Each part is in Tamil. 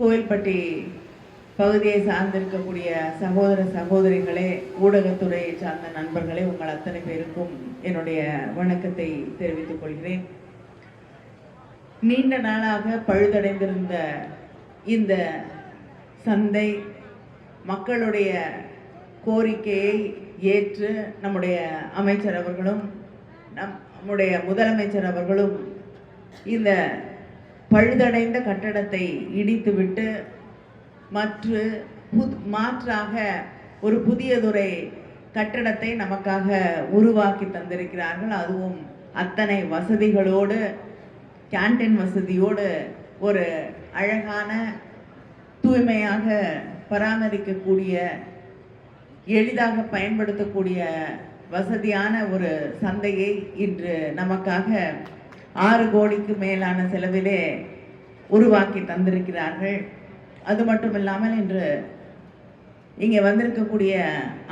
கோவில்பட்டி பகுதியை சார்ந்திருக்கக்கூடிய சகோதர சகோதரிகளே, ஊடகத்துறையை சார்ந்த நண்பர்களே, உங்கள் அத்தனை பேருக்கும் என்னுடைய வணக்கத்தை தெரிவித்துக் கொள்கிறேன். நீண்ட நாளாக பழுதடைந்திருந்த இந்த சந்தை மக்களுடைய கோரிக்கையை ஏற்று நம்முடைய அமைச்சர் அவர்களும் நம்முடைய முதலமைச்சர் அவர்களும் இந்த பழுதடைந்த கட்டடத்தை இடித்துவிட்டு மாற்றாக ஒரு புதியதொரு கட்டடத்தை நமக்காக உருவாக்கி தந்திருக்கிறார்கள். அதுவும் அத்தனை வசதிகளோடு, கேண்டீன் வசதியோடு, ஒரு அழகான தூய்மையாக பராமரிக்கக்கூடிய, எளிதாக பயன்படுத்தக்கூடிய வசதியான ஒரு சந்தையை இன்று நமக்காக 6 கோடிக்கு மேலான செலவிலே உருவாக்கி தந்திருக்கிறார்கள். அது மட்டும் இல்லாமல் இன்று இங்கே வந்திருக்கக்கூடிய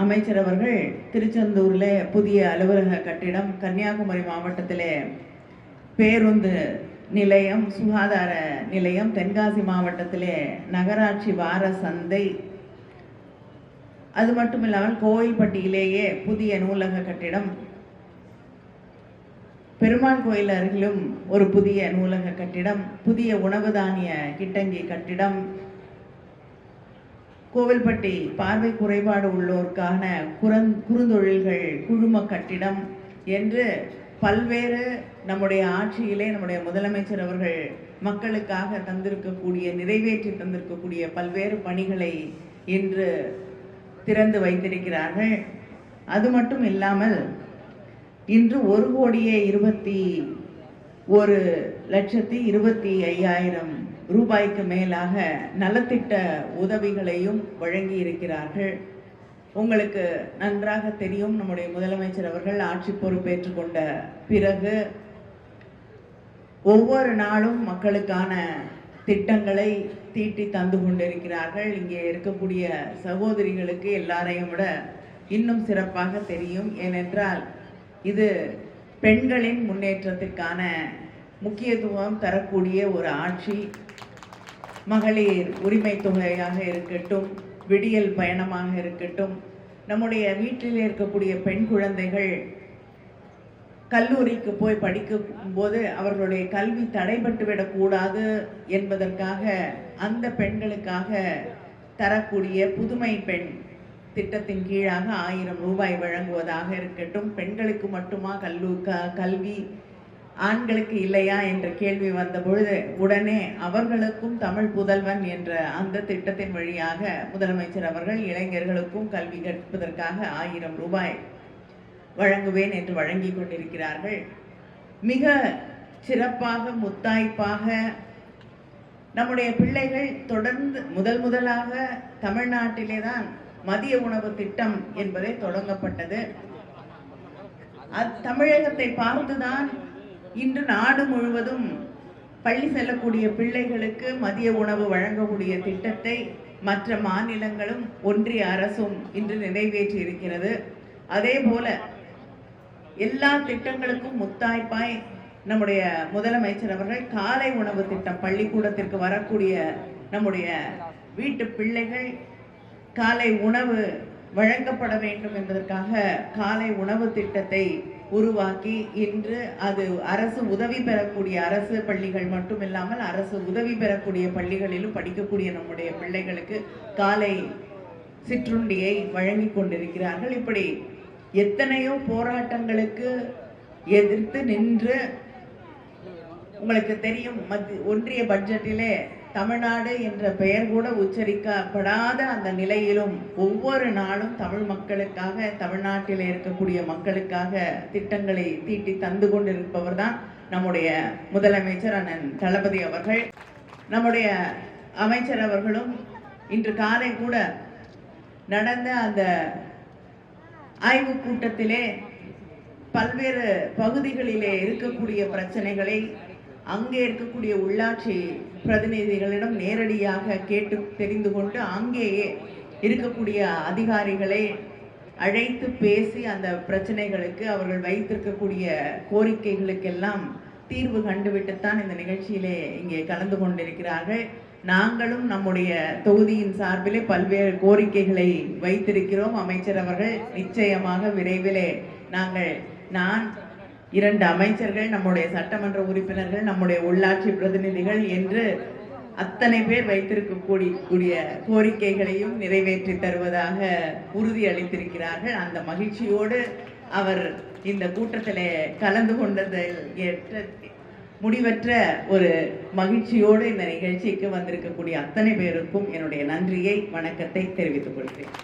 அமைச்சர் அவர்கள் திருச்செந்தூரில் புதிய அலுவலக கட்டிடம், கன்னியாகுமரி மாவட்டத்திலே பேருந்து நிலையம், சுகாதார நிலையம், தென்காசி மாவட்டத்திலே நகராட்சி வார சந்தை, அது மட்டும் இல்லாமல் கோவில்பட்டியிலேயே புதிய நூலக கட்டிடம், பெருமாள் கோயில் அருகிலும் ஒரு புதிய நூலக கட்டிடம், புதிய உணவு தானிய கிட்டங்கி கட்டிடம், கோவில்பட்டி பார்வை குறைபாடு உள்ளோருக்கான குறுந்தொழில்கள் குழும கட்டிடம் என்று பல்வேறு நம்முடைய ஆட்சியிலே நம்முடைய முதலமைச்சர் அவர்கள் மக்களுக்காக தந்திருக்கக்கூடிய, நிறைவேற்றி தந்திருக்கக்கூடிய பல்வேறு பணிகளை இன்று திறந்து வைத்திருக்கிறார்கள். அது மட்டும் இல்லாமல் இன்று 1,21,25,000 ரூபாய்க்கு மேலாக நலத்திட்ட உதவிகளையும் வழங்கி இருக்கிறார்கள். உங்களுக்கு நன்றாக தெரியும், நம்முடைய முதலமைச்சர் அவர்கள் ஆட்சி பொறுப்பேற்றுக் கொண்ட பிறகு ஒவ்வொரு நாளும் மக்களுக்கான திட்டங்களை தீட்டி தந்து கொண்டிருக்கிறார்கள். இங்கே இருக்கக்கூடிய சகோதரிகளுக்கு எல்லாரையும் விட இன்னும் சிறப்பாக தெரியும். ஏனென்றால் இது பெண்களின் முன்னேற்றத்திற்கான முக்கியத்துவம் தரக்கூடிய ஒரு ஆட்சி. மகளிர் உரிமை தொகையாக இருக்கட்டும், விடியல் பயணமாக இருக்கட்டும், நம்முடைய வீட்டில் இருக்கக்கூடிய பெண் குழந்தைகள் கல்லூரிக்கு போய் படிக்கும் போது அவர்களுடைய கல்வி தடைபட்டுவிடக்கூடாது என்பதற்காக அந்த பெண்களுக்காக தரக்கூடிய புதுமை பெண் திட்டத்தின் கீழாக 1000 ரூபாய் வழங்குவதாக இருக்கட்டும். பெண்களுக்கு மட்டுமா கல்வி, ஆண்களுக்கு இல்லையா என்ற கேள்வி வந்த பொழுது உடனே அவர்களுக்கும் தமிழ் புதல்வன் என்ற அந்த திட்டத்தின் வழியாக முதலமைச்சர் அவர்கள் இளைஞர்களுக்கும் கல்வி கற்பதற்காக 1000 ரூபாய் வழங்குவேன் என்று வழங்கி கொண்டிருக்கிறார்கள். மிக சிறப்பாக, முத்தாய்ப்பாக நம்முடைய பிள்ளைகள் தொடர்ந்து முதலாக தமிழ்நாட்டிலே தான் மதிய உணவு திட்டம் என்பதை தொடங்கப்பட்டது. தமிழகத்தை பார்த்துதான் இன்று நாடு முழுவதும் பள்ளி செல்லக்கூடிய பிள்ளைகளுக்கு மதிய உணவு வழங்கக்கூடிய திட்டத்தை மற்ற மாநிலங்களும் ஒன்றிய அரசும் இன்று நிறைவேற்றி இருக்கிறது. அதே போல எல்லா திட்டங்களுக்கும் முத்தாய்ப்பாய் நம்முடைய முதலமைச்சர் அவர்கள் காலை உணவு திட்டம், பள்ளிக்கூடத்திற்கு வரக்கூடிய நம்முடைய வீட்டு பிள்ளைகள் காலை உணவு வழங்கப்பட வேண்டும் என்பதற்காக காலை உணவு திட்டத்தை உருவாக்கி இன்று அது அரசு உதவி பெறக்கூடிய அரசு பள்ளிகள் மட்டுமில்லாமல் அரசு உதவி பெறக்கூடிய பள்ளிகளிலும் படிக்கக்கூடிய நம்முடைய பிள்ளைகளுக்கு காலை சிற்றுண்டியை வழங்கி கொண்டிருக்கிறார்கள். இப்படி எத்தனையோ போராட்டங்களுக்கு எதிர்த்து நின்று, உங்களுக்கு தெரியும், ஒன்றிய பட்ஜெட்டிலே தமிழ்நாடு என்ற பெயர் கூட உச்சரிக்கப்படாத அந்த நிலையிலும் ஒவ்வொரு நாளும் தமிழ் மக்களுக்காக, தமிழ்நாட்டில் இருக்கக்கூடிய மக்களுக்காக திட்டங்களை தீட்டி தந்து கொண்டிருப்பவர் தான் நம்முடைய முதலமைச்சர் அண்ணன் தளபதி அவர்கள். நம்முடைய அமைச்சர் அவர்களும் இன்று காலை கூட நடந்த அந்த ஆய்வு கூட்டத்திலே பல்வேறு பகுதிகளிலே இருக்கக்கூடிய பிரச்சனைகளை அங்கே இருக்கக்கூடிய உள்ளாட்சி பிரதிநிதிகளிடம் நேரடியாக கேட்டு தெரிந்து கொண்டு அங்கேயே இருக்கக்கூடிய அதிகாரிகளை அழைத்து பேசி அந்த பிரச்சனைகளுக்கு, அவர்கள் வைத்திருக்கக்கூடிய கோரிக்கைகளுக்கெல்லாம் தீர்வு கண்டுவிட்டுத்தான் இந்த நிகழ்ச்சியிலே இங்கே கலந்து கொண்டிருக்கிறார்கள். நாங்களும் நம்முடைய தொகுதியின் சார்பிலே பல்வேறு கோரிக்கைகளை வைத்திருக்கிறோம். அமைச்சர் அவர்கள் நிச்சயமாக விரைவிலே நான் 2 அமைச்சர்கள், நம்முடைய சட்டமன்ற உறுப்பினர்கள், நம்முடைய உள்ளாட்சி பிரதிநிதிகள் என்று அத்தனை பேர் வைத்திருக்கக்கூடிய கோரிக்கைகளையும் நிறைவேற்றி தருவதாக உறுதி அளித்திருக்கிறார்கள். அந்த மகிழ்ச்சியோடு அவர் இந்த கூட்டத்திலே கலந்து கொண்டதில் முடிவற்ற ஒரு மகிழ்ச்சியோடு இந்த நிகழ்ச்சிக்கு வந்திருக்கக்கூடிய அத்தனை பேருக்கும் என்னுடைய நன்றியை, வணக்கத்தை தெரிவித்துக் கொள்கிறேன்.